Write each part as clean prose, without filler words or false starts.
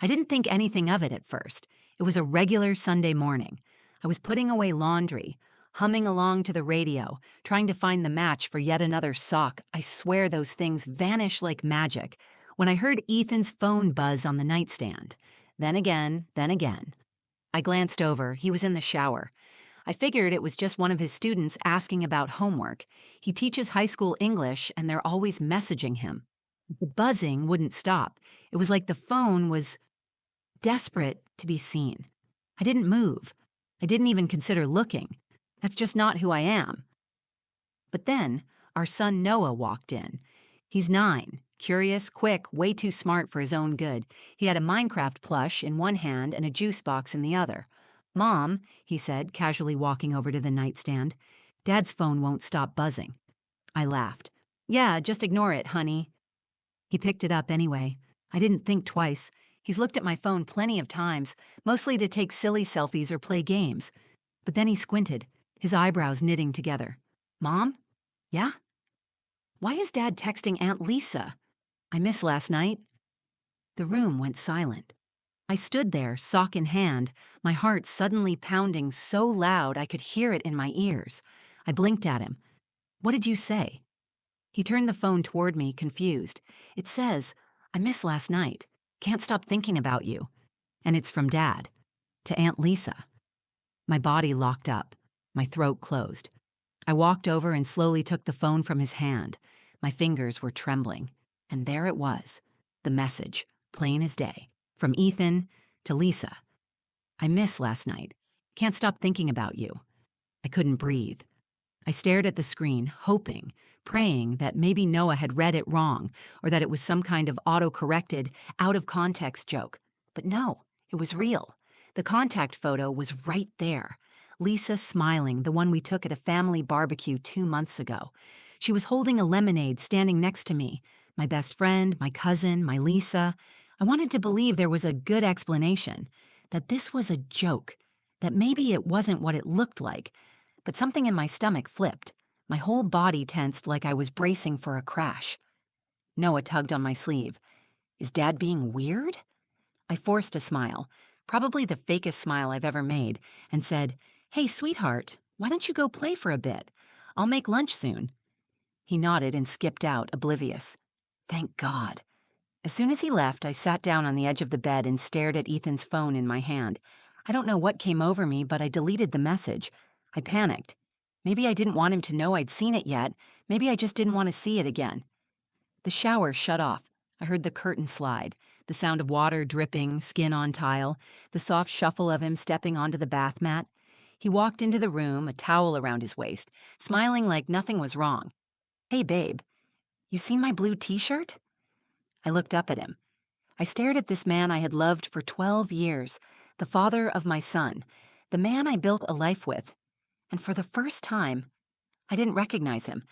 I didn't think anything of it at first. It was a regular Sunday morning. I was putting away laundry, humming along to the radio, trying to find the match for yet another sock. I swear those things vanish like magic. When I heard Ethan's phone buzz on the nightstand. Then again, then again. I glanced over. He was in the shower. I figured it was just one of his students asking about homework. He teaches high school English, and they're always messaging him. The buzzing wouldn't stop. It was like the phone was desperate to be seen. I didn't move. I didn't even consider looking. That's just not who I am. But then, our son Noah walked in. He's 9, curious, quick, way too smart for his own good. He had a Minecraft plush in one hand and a juice box in the other. "Mom," he said, casually walking over to the nightstand, "Dad's phone won't stop buzzing." I laughed. "Yeah, just ignore it, honey." He picked it up anyway. I didn't think twice. He's looked at my phone plenty of times, mostly to take silly selfies or play games. But then he squinted, his eyebrows knitting together. "Mom? Yeah? Why is Dad texting Aunt Lisa? I missed last night." The room went silent. I stood there, sock in hand, my heart suddenly pounding so loud I could hear it in my ears. I blinked at him. "What did you say?" He turned the phone toward me, confused. "It says, 'I missed last night. Can't stop thinking about you.' And it's from Dad. To Aunt Lisa." My body locked up. My throat closed. I walked over and slowly took the phone from his hand. My fingers were trembling. And there it was. The message, plain as day. From Ethan to Lisa. "I missed last night. Can't stop thinking about you." I couldn't breathe. I stared at the screen, hoping, praying that maybe Noah had read it wrong or that it was some kind of auto-corrected, out-of-context joke. But no, it was real. The contact photo was right there. Lisa smiling, the one we took at a family barbecue 2 months ago. She was holding a lemonade standing next to me. My best friend, my cousin, my Lisa. I wanted to believe there was a good explanation, that this was a joke, that maybe it wasn't what it looked like, but something in my stomach flipped. My whole body tensed like I was bracing for a crash. Noah tugged on my sleeve. "Is Dad being weird?" I forced a smile, probably the fakest smile I've ever made, and said, "Hey, sweetheart, why don't you go play for a bit? I'll make lunch soon." He nodded and skipped out, oblivious. Thank God. As soon as he left, I sat down on the edge of the bed and stared at Ethan's phone in my hand. I don't know what came over me, but I deleted the message. I panicked. Maybe I didn't want him to know I'd seen it yet. Maybe I just didn't want to see it again. The shower shut off. I heard the curtain slide, the sound of water dripping, skin on tile, the soft shuffle of him stepping onto the bath mat. He walked into the room, a towel around his waist, smiling like nothing was wrong. "Hey, babe, you seen my blue t-shirt?" I looked up at him. I stared at this man I had loved for 12 years, the father of my son, the man I built a life with. And for the first time, I didn't recognize him.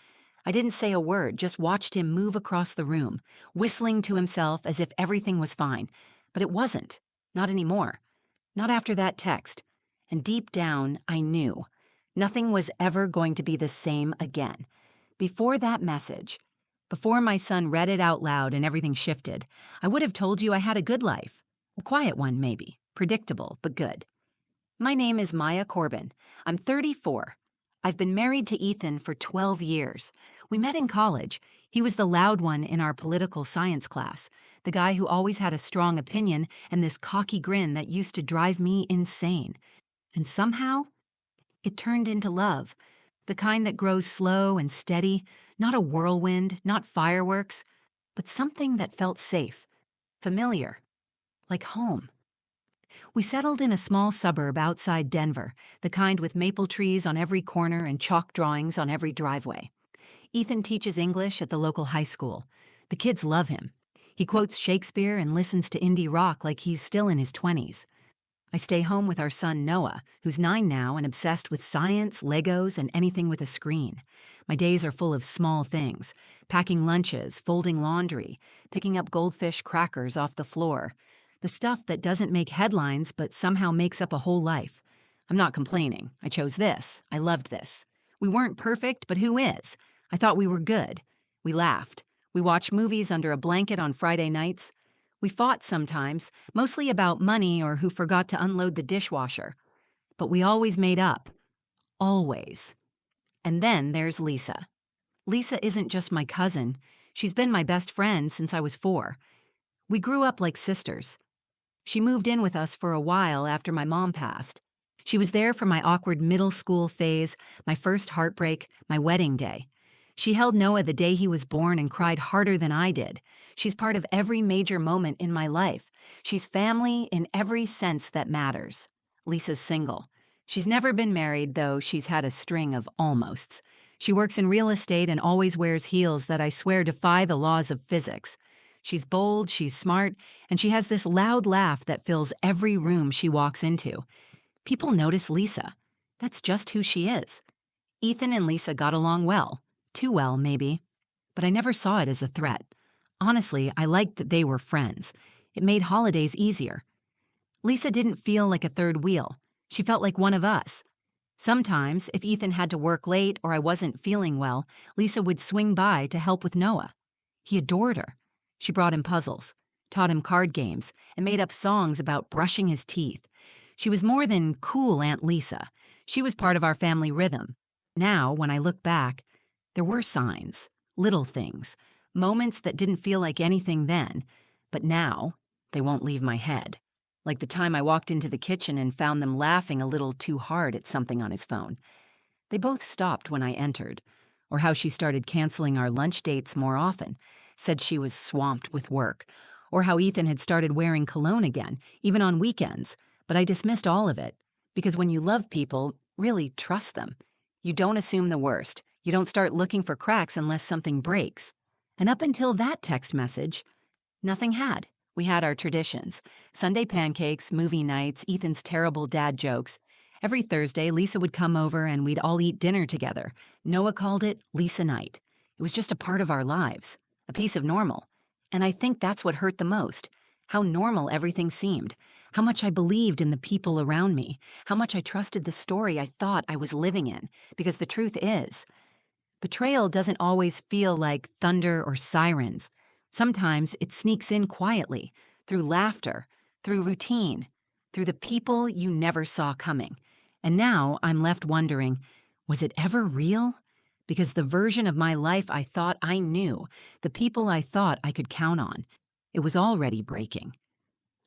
I didn't say a word, just watched him move across the room, whistling to himself as if everything was fine. But it wasn't. Not anymore. Not after that text. And deep down, I knew. Nothing was ever going to be the same again. Before that message, before my son read it out loud and everything shifted, I would have told you I had a good life. A quiet one, maybe. Predictable, but good. My name is Maya Corbin. I'm 34. I've been married to Ethan for 12 years. We met in college. He was the loud one in our political science class, the guy who always had a strong opinion and this cocky grin that used to drive me insane. And somehow, it turned into love, the kind that grows slow and steady, not a whirlwind, not fireworks, but something that felt safe, familiar, like home. We settled in a small suburb outside Denver, the kind with maple trees on every corner and chalk drawings on every driveway. Ethan teaches English at the local high school. The kids love him. He quotes Shakespeare and listens to indie rock like he's still in his 20s. I stay home with our son Noah, who's 9 now and obsessed with science, Legos, and anything with a screen. My days are full of small things, packing lunches, folding laundry, picking up goldfish crackers off the floor. The stuff that doesn't make headlines but somehow makes up a whole life. I'm not complaining. I chose this. I loved this. We weren't perfect, but who is? I thought we were good. We laughed. We watched movies under a blanket on Friday nights. We fought sometimes, mostly about money or who forgot to unload the dishwasher. But we always made up. Always. And then there's Lisa. Lisa isn't just my cousin. She's been my best friend since I was 4. We grew up like sisters. She moved in with us for a while after my mom passed. She was there for my awkward middle school phase, my first heartbreak, my wedding day. She held Noah the day he was born and cried harder than I did. She's part of every major moment in my life. She's family in every sense that matters. Lisa's single. She's never been married, though she's had a string of almosts. She works in real estate and always wears heels that I swear defy the laws of physics. She's bold, she's smart, and she has this loud laugh that fills every room she walks into. People notice Lisa. That's just who she is. Ethan and Lisa got along well. Too well, maybe. But I never saw it as a threat. Honestly, I liked that they were friends. It made holidays easier. Lisa didn't feel like a third wheel. She felt like one of us. Sometimes, if Ethan had to work late or I wasn't feeling well, Lisa would swing by to help with Noah. He adored her. She brought him puzzles, taught him card games, and made up songs about brushing his teeth. She was more than cool Aunt Lisa. She was part of our family rhythm. Now, when I look back, there were signs, little things, moments that didn't feel like anything then, but now they won't leave my head. Like the time I walked into the kitchen and found them laughing a little too hard at something on his phone. They both stopped when I entered, or how she started canceling our lunch dates more often, said she was swamped with work, or how Ethan had started wearing cologne again, even on weekends, but I dismissed all of it, because when you love people, really trust them. You don't assume the worst. You don't start looking for cracks unless something breaks. And up until that text message, nothing had. We had our traditions. Sunday pancakes, movie nights, Ethan's terrible dad jokes. Every Thursday, Lisa would come over and we'd all eat dinner together. Noah called it Lisa Night. It was just a part of our lives, a piece of normal. And I think that's what hurt the most. How normal everything seemed. How much I believed in the people around me. How much I trusted the story I thought I was living in. Because the truth is, betrayal doesn't always feel like thunder or sirens. Sometimes it sneaks in quietly, through laughter, through routine, through the people you never saw coming. And now I'm left wondering, was it ever real? Because the version of my life I thought I knew, the people I thought I could count on, it was already breaking.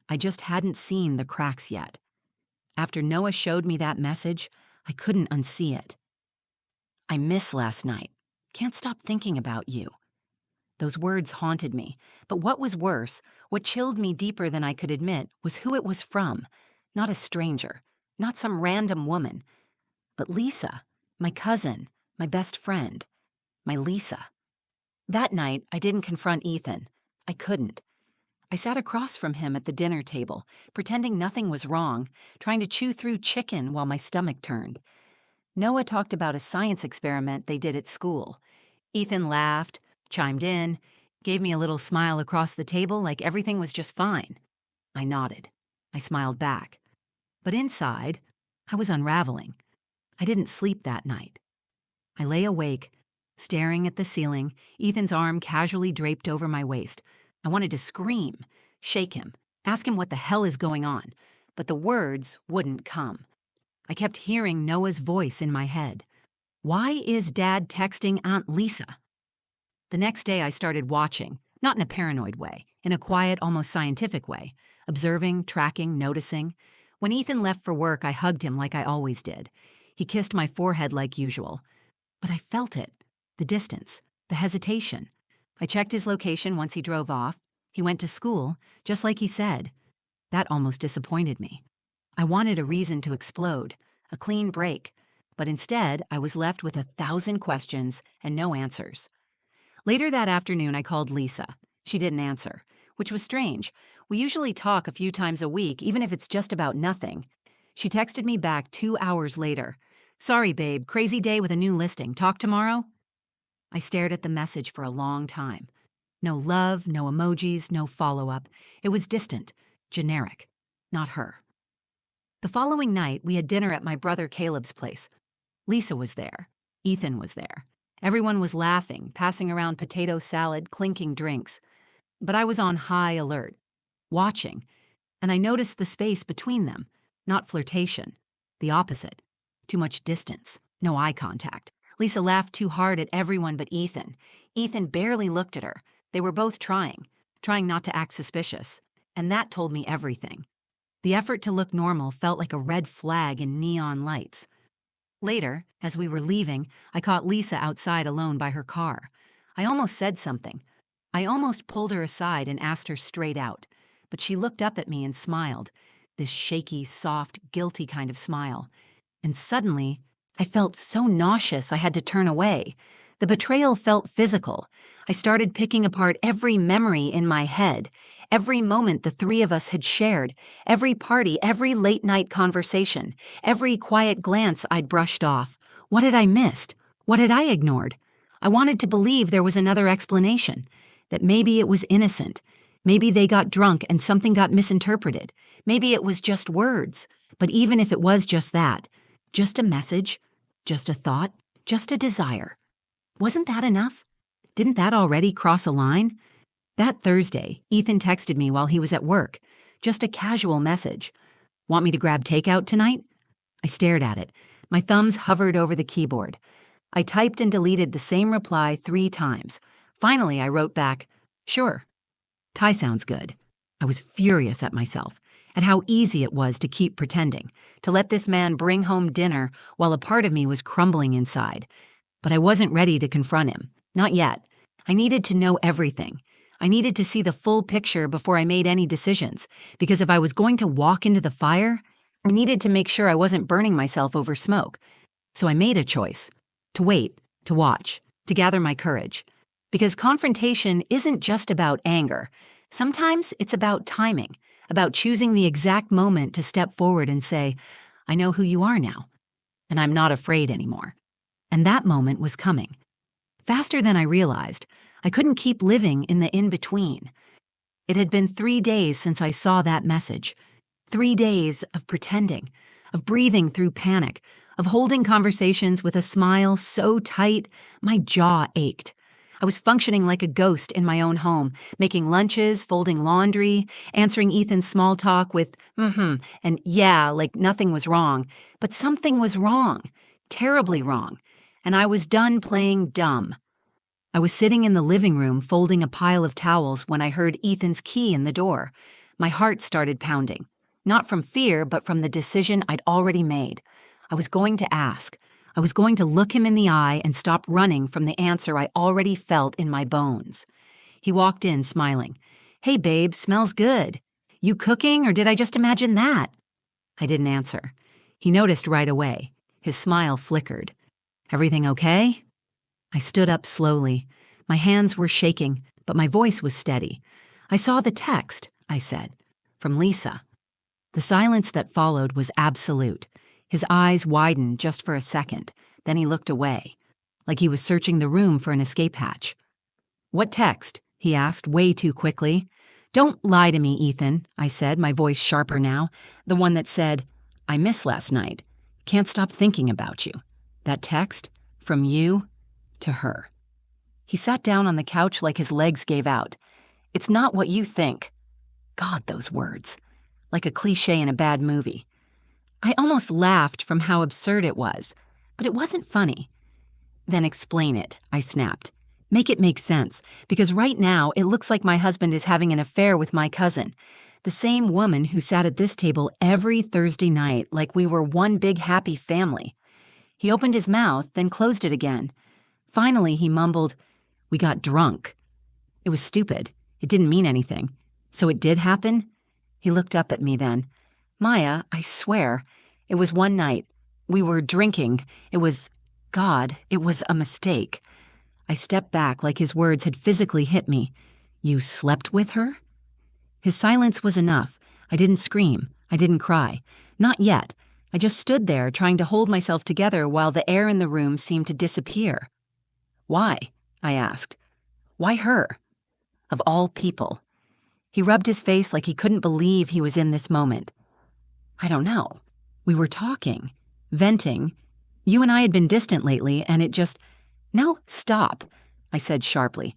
I just hadn't seen the cracks yet. After Noah showed me that message, I couldn't unsee it. I miss last night. Can't stop thinking about you. Those words haunted me, but what was worse, what chilled me deeper than I could admit, was who it was from. Not a stranger, not some random woman, but Lisa, my cousin, my best friend, my Lisa. That night, I didn't confront Ethan. I couldn't. I sat across from him at the dinner table, pretending nothing was wrong, trying to chew through chicken while my stomach turned. Noah talked about a science experiment they did at school. Ethan laughed, chimed in, gave me a little smile across the table like everything was just fine. I nodded. I smiled back. But inside, I was unraveling. I didn't sleep that night. I lay awake, staring at the ceiling, Ethan's arm casually draped over my waist. I wanted to scream, shake him, ask him what the hell is going on, but the words wouldn't come. I kept hearing Noah's voice in my head. Why is Dad texting Aunt Lisa? The next day I started watching, not in a paranoid way, in a quiet, almost scientific way, observing, tracking, noticing. When Ethan left for work, I hugged him like I always did. He kissed my forehead like usual. But I felt it, the distance, the hesitation. I checked his location once he drove off. He went to school, just like he said. That almost disappointed me. I wanted a reason to explode, a clean break. But instead, I was left with 1,000 questions and no answers. Later that afternoon, I called Lisa. She didn't answer, which was strange. We usually talk a few times a week, even if it's just about nothing. She texted me back 2 hours later. Sorry, babe, crazy day with a new listing. Talk tomorrow? I stared at the message for a long time. No love, no emojis, no follow-up. It was distant, generic, not her. The following night, we had dinner at my brother Caleb's place. Lisa was there. Ethan was there. Everyone was laughing, passing around potato salad, clinking drinks. But I was on high alert. watching, and I noticed the space between them. Not flirtation. The opposite. Too much distance. No eye contact. Lisa laughed too hard at everyone but Ethan. Ethan barely looked at her. They were both trying not to act suspicious. And that told me everything. The effort to look normal felt like a red flag in neon lights. Later, as we were leaving, I caught Lisa outside alone by her car. I almost said something. I almost pulled her aside and asked her straight out. But she looked up at me and smiled. This shaky, soft, guilty kind of smile. And suddenly, I felt so nauseous I had to turn away. The betrayal felt physical. I started picking apart every memory in my head, every moment the three of us had shared, every party, every late-night conversation, every quiet glance I'd brushed off. What had I missed? What had I ignored? I wanted to believe there was another explanation, that maybe it was innocent. Maybe they got drunk and something got misinterpreted. Maybe it was just words. But even if it was just that, just a message, just a thought, just a desire. Wasn't that enough? Didn't that already cross a line? That Thursday, Ethan texted me while he was at work. Just a casual message. Want me to grab takeout tonight? I stared at it. My thumbs hovered over the keyboard. I typed and deleted the same reply 3 times. Finally, I wrote back, sure. Ty sounds good. I was furious at myself, at how easy it was to keep pretending, to let this man bring home dinner while a part of me was crumbling inside. But I wasn't ready to confront him. Not yet. I needed to know everything. I needed to see the full picture before I made any decisions, because if I was going to walk into the fire, I needed to make sure I wasn't burning myself over smoke. So I made a choice. To wait, to watch, to gather my courage. Because confrontation isn't just about anger. Sometimes it's about timing, about choosing the exact moment to step forward and say, I know who you are now, and I'm not afraid anymore. And that moment was coming. Faster than I realized, I couldn't keep living in the in-between. It had been 3 days since I saw that message. 3 days of pretending, of breathing through panic, of holding conversations with a smile so tight my jaw ached. I was functioning like a ghost in my own home, making lunches, folding laundry, answering Ethan's small talk with and yeah, like nothing was wrong. But something was wrong, terribly wrong, and I was done playing dumb. I was sitting in the living room folding a pile of towels when I heard Ethan's key in the door. My heart started pounding, not from fear, but from the decision I'd already made. I was going to ask. I was going to look him in the eye and stop running from the answer I already felt in my bones. He walked in, smiling. Hey, babe, smells good. You cooking, or did I just imagine that? I didn't answer. He noticed right away. His smile flickered. Everything okay? I stood up slowly. My hands were shaking, but my voice was steady. I saw the text, I said, from Lisa. The silence that followed was absolute. His eyes widened just for a second, then he looked away, like he was searching the room for an escape hatch. What text? He asked way too quickly. Don't lie to me, Ethan, I said, my voice sharper now. The one that said, I missed last night. Can't stop thinking about you. That text? From you to her. He sat down on the couch like his legs gave out. It's not what you think. God, those words. Like a cliche in a bad movie. I almost laughed from how absurd it was, but it wasn't funny. Then explain it, I snapped. Make it make sense, because right now it looks like my husband is having an affair with my cousin, the same woman who sat at this table every Thursday night like we were one big happy family. He opened his mouth, then closed it again. Finally, he mumbled, We got drunk. It was stupid. It didn't mean anything. So it did happen? He looked up at me then. Maya, I swear, it was one night. We were drinking. It was a mistake. I stepped back like his words had physically hit me. You slept with her? His silence was enough. I didn't scream. I didn't cry. Not yet. I just stood there trying to hold myself together while the air in the room seemed to disappear. Why? I asked. Why her? Of all people. He rubbed his face like he couldn't believe he was in this moment. I don't know. We were talking, venting. You and I had been distant lately, and it just... No, stop, I said sharply.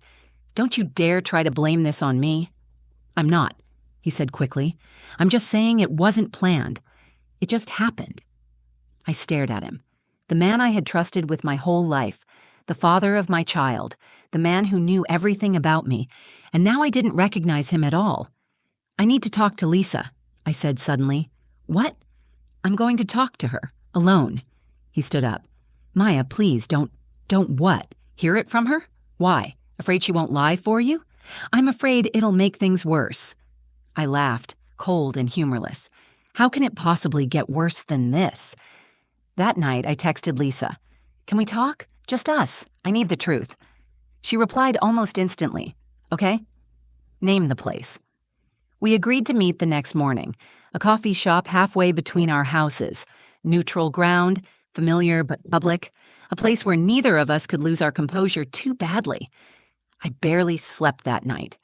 Don't you dare try to blame this on me. I'm not. he said quickly. "I'm just saying it wasn't planned. It just happened." I stared at him. The man I had trusted with my whole life, the father of my child, the man who knew everything about me, and now I didn't recognize him at all. "I need to talk to Lisa," I said suddenly. "What?" "I'm going to talk to her, alone." He stood up. "Maya, please, don't what? Hear it from her? Why? Afraid she won't lie for you?" "I'm afraid it'll make things worse." I laughed, cold and humorless. How can it possibly get worse than this? That night, I texted Lisa. "Can we talk? Just us. I need the truth." She replied almost instantly. "Okay." Name the place. We agreed to meet the next morning, a coffee shop halfway between our houses, neutral ground, familiar but public, a place where neither of us could lose our composure too badly. I barely slept that night.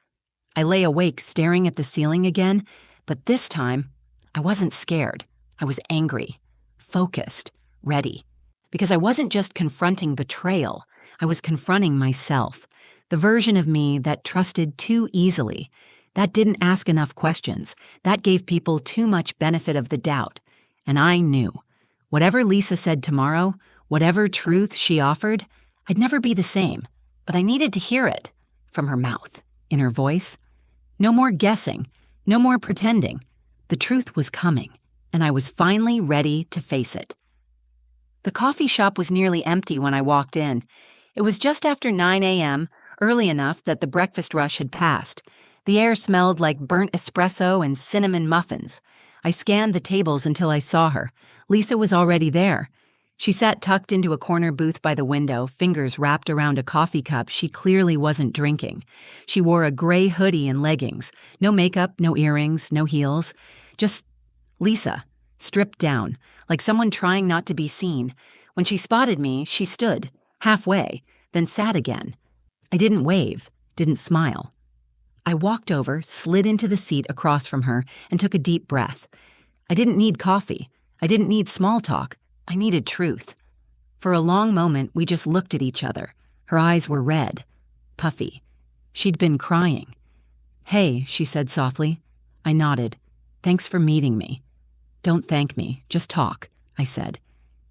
I lay awake staring at the ceiling again, but this time, I wasn't scared. I was angry, focused, ready. Because I wasn't just confronting betrayal, I was confronting myself, the version of me that trusted too easily, that didn't ask enough questions, that gave people too much benefit of the doubt. And I knew, whatever Lisa said tomorrow, whatever truth she offered, I'd never be the same. But I needed to hear it, from her mouth, in her voice. No more guessing, no more pretending. The truth was coming, and I was finally ready to face it. The coffee shop was nearly empty when I walked in. It was just after 9 a.m., early enough that the breakfast rush had passed. The air smelled like burnt espresso and cinnamon muffins. I scanned the tables until I saw her. Lisa was already there. She sat tucked into a corner booth by the window, fingers wrapped around a coffee cup she clearly wasn't drinking. She wore a gray hoodie and leggings. No makeup, no earrings, no heels. Just Lisa, stripped down, like someone trying not to be seen. When she spotted me, she stood, halfway, then sat again. I didn't wave, didn't smile. I walked over, slid into the seat across from her, and took a deep breath. I didn't need coffee. I didn't need small talk. I needed truth. For a long moment, we just looked at each other. Her eyes were red, puffy. She'd been crying. "Hey," she said softly. I nodded. "Thanks for meeting me." "Don't thank me, just talk," I said.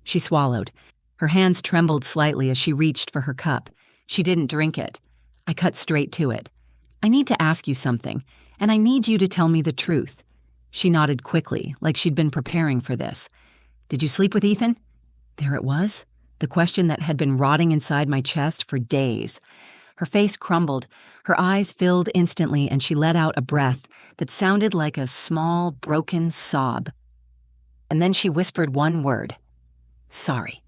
She swallowed. Her hands trembled slightly as she reached for her cup. She didn't drink it. I cut straight to it. "I need to ask you something, and I need you to tell me the truth." She nodded quickly, like she'd been preparing for this. "Did you sleep with Ethan?" There it was, the question that had been rotting inside my chest for days. Her face crumbled, her eyes filled instantly, and she let out a breath that sounded like a small, broken sob. And then she whispered one word. "Sorry."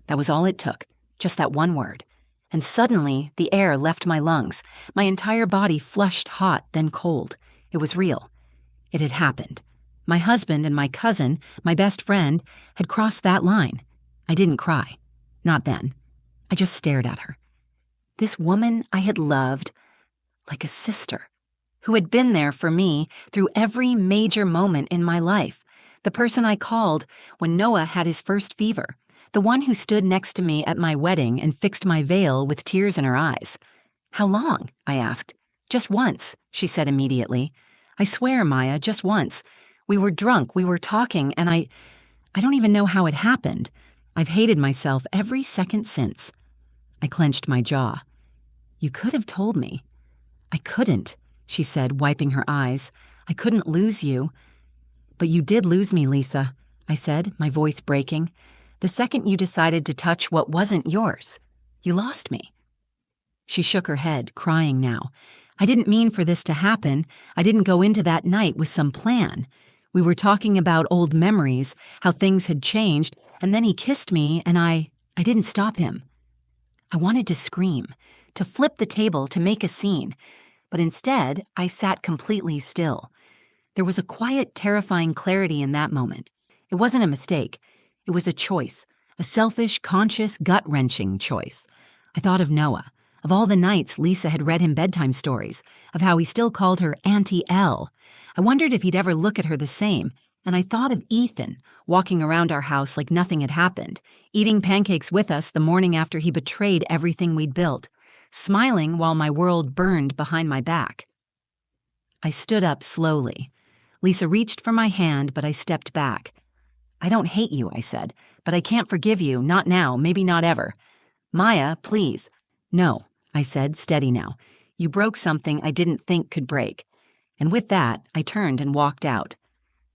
That was all it took, just that one word. And suddenly, the air left my lungs. My entire body flushed hot, then cold. It was real. It had happened. My husband and my cousin, my best friend, had crossed that line. I didn't cry. Not then. I just stared at her. This woman I had loved like a sister, who had been there for me through every major moment in my life. The person I called when Noah had his first fever. The one who stood next to me at my wedding and fixed my veil with tears in her eyes. "How long?" I asked. "Just once," she said immediately. "I swear, Maya, just once. We were drunk, we were talking, and I don't even know how it happened. I've hated myself every second since." I clenched my jaw. "You could have told me." "I couldn't," she said, wiping her eyes. "I couldn't lose you." "But you did lose me, Lisa," I said, my voice breaking. "The second you decided to touch what wasn't yours, you lost me." She shook her head, crying now. "I didn't mean for this to happen. I didn't go into that night with some plan. We were talking about old memories, how things had changed, and then he kissed me, and I didn't stop him." I wanted to scream, to flip the table, to make a scene, but instead I sat completely still. There was a quiet, terrifying clarity in that moment. It wasn't a mistake. It was a choice, a selfish, conscious, gut-wrenching choice. I thought of Noah, of all the nights Lisa had read him bedtime stories, of how he still called her Auntie L. I wondered if he'd ever look at her the same, and I thought of Ethan, walking around our house like nothing had happened, eating pancakes with us the morning after he betrayed everything we'd built, smiling while my world burned behind my back. I stood up slowly. Lisa reached for my hand, but I stepped back. I don't hate you, I said, but I can't forgive you, not now, maybe not ever. Maya, please. No, I said, steady now. You broke something I didn't think could break. And with that, I turned and walked out.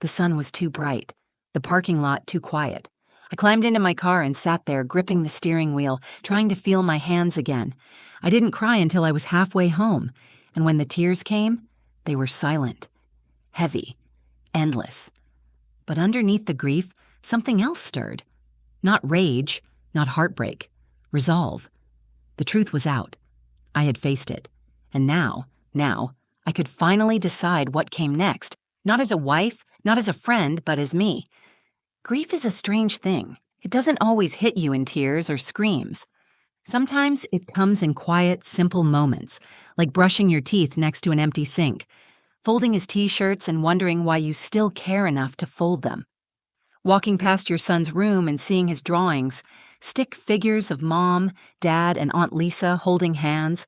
The sun was too bright, the parking lot too quiet. I climbed into my car and sat there, gripping the steering wheel, trying to feel my hands again. I didn't cry until I was halfway home, and when the tears came, they were silent, heavy, endless. But underneath the grief, something else stirred. Not rage, not heartbreak, resolve. The truth was out. I had faced it. And now, I could finally decide what came next, not as a wife, not as a friend, but as me. Grief is a strange thing. It doesn't always hit you in tears or screams. Sometimes it comes in quiet, simple moments, like brushing your teeth next to an empty sink, folding his t-shirts and wondering why you still care enough to fold them, walking past your son's room and seeing his drawings, stick figures of Mom, Dad, and Aunt Lisa holding hands.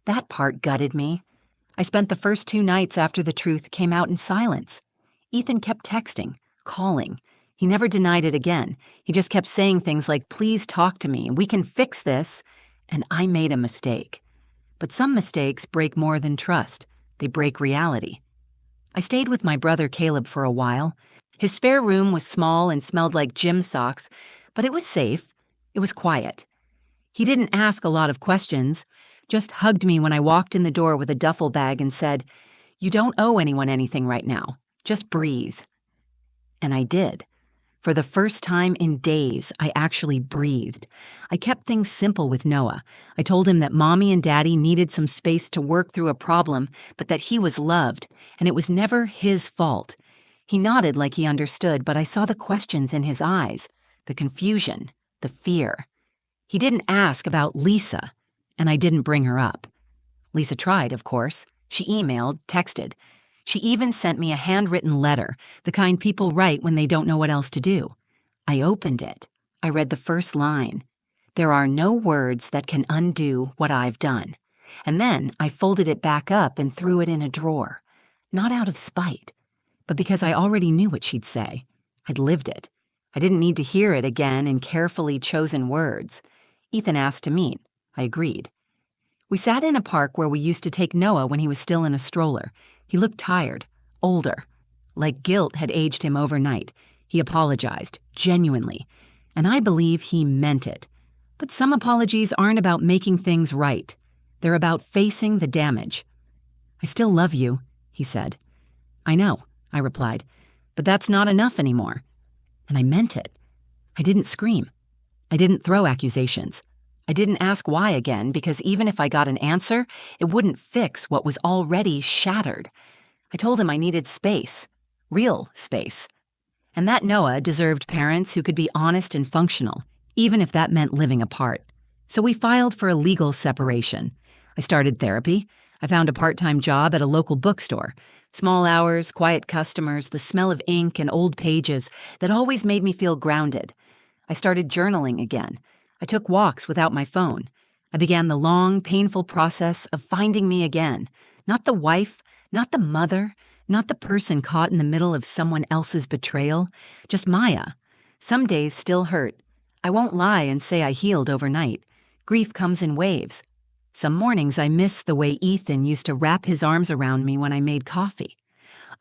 That part gutted me. I spent the first 2 nights after the truth came out in silence. Ethan kept texting, calling. He never denied it again. He just kept saying things like, please talk to me, we can fix this. And I made a mistake. But some mistakes break more than trust. They break reality. I stayed with my brother Caleb for a while. His spare room was small and smelled like gym socks, but it was safe. It was quiet. He didn't ask a lot of questions, just hugged me when I walked in the door with a duffel bag and said, you don't owe anyone anything right now. Just breathe. And I did. For the first time in days, I actually breathed. I kept things simple with Noah. I told him that Mommy and Daddy needed some space to work through a problem, but that he was loved, and it was never his fault. He nodded like he understood, but I saw the questions in his eyes, the confusion, the fear. He didn't ask about Lisa, and I didn't bring her up. Lisa tried, of course. She emailed, texted. She even sent me a handwritten letter, the kind people write when they don't know what else to do. I opened it. I read the first line. There are no words that can undo what I've done. And then I folded it back up and threw it in a drawer. Not out of spite, but because I already knew what she'd say. I'd lived it. I didn't need to hear it again in carefully chosen words. Ethan asked to meet. I agreed. We sat in a park where we used to take Noah when he was still in a stroller. He looked tired, older, like guilt had aged him overnight. He apologized, genuinely, and I believe he meant it. But some apologies aren't about making things right. They're about facing the damage. I still love you, he said. I know, I replied, but that's not enough anymore. And I meant it. I didn't scream. I didn't throw accusations. I didn't ask why again, because even if I got an answer, it wouldn't fix what was already shattered. I told him I needed space, real space. And that Noah deserved parents who could be honest and functional, even if that meant living apart. So we filed for a legal separation. I started therapy. I found a part-time job at a local bookstore. Small hours, quiet customers, the smell of ink and old pages that always made me feel grounded. I started journaling again. I took walks without my phone. I began the long, painful process of finding me again. Not the wife, not the mother, not the person caught in the middle of someone else's betrayal. Just Maya. Some days still hurt. I won't lie and say I healed overnight. Grief comes in waves. Some mornings I miss the way Ethan used to wrap his arms around me when I made coffee.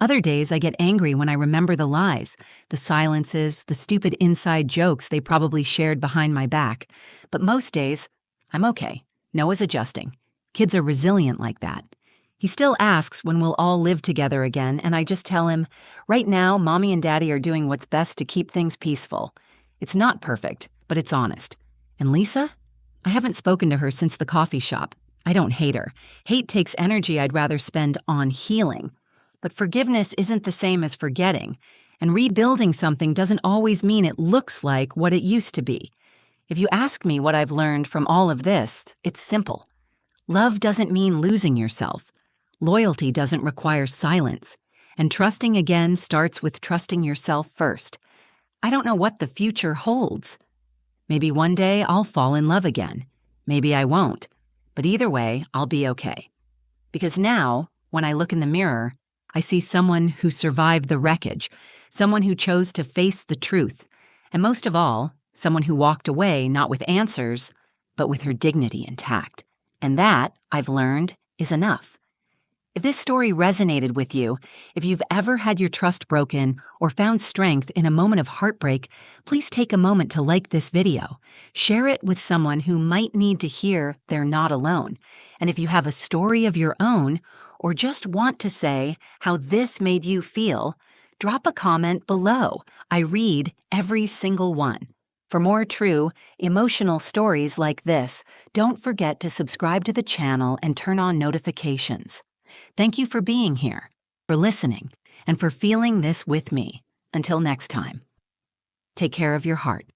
Other days I get angry when I remember the lies, the silences, the stupid inside jokes they probably shared behind my back. But most days, I'm okay. Noah's adjusting. Kids are resilient like that. He still asks when we'll all live together again, and I just tell him, right now, Mommy and Daddy are doing what's best to keep things peaceful. It's not perfect, but it's honest. And Lisa? I haven't spoken to her since the coffee shop. I don't hate her. Hate takes energy I'd rather spend on healing. But forgiveness isn't the same as forgetting, and rebuilding something doesn't always mean it looks like what it used to be. If you ask me what I've learned from all of this, it's simple. Love doesn't mean losing yourself. Loyalty doesn't require silence. And trusting again starts with trusting yourself first. I don't know what the future holds. Maybe one day I'll fall in love again. Maybe I won't. But either way, I'll be okay. Because now, When I look in the mirror, I see someone who survived the wreckage, someone who chose to face the truth, and most of all, someone who walked away not with answers, but with her dignity intact. And that, I've learned, is enough. If this story resonated with you, if you've ever had your trust broken or found strength in a moment of heartbreak, please take a moment to like this video. Share it with someone who might need to hear they're not alone. And if you have a story of your own, or just want to say how this made you feel, drop a comment below. I read every single one. For more true, emotional stories like this, don't forget to subscribe to the channel and turn on notifications. Thank you for being here, for listening, and for feeling this with me. Until next time, take care of your heart.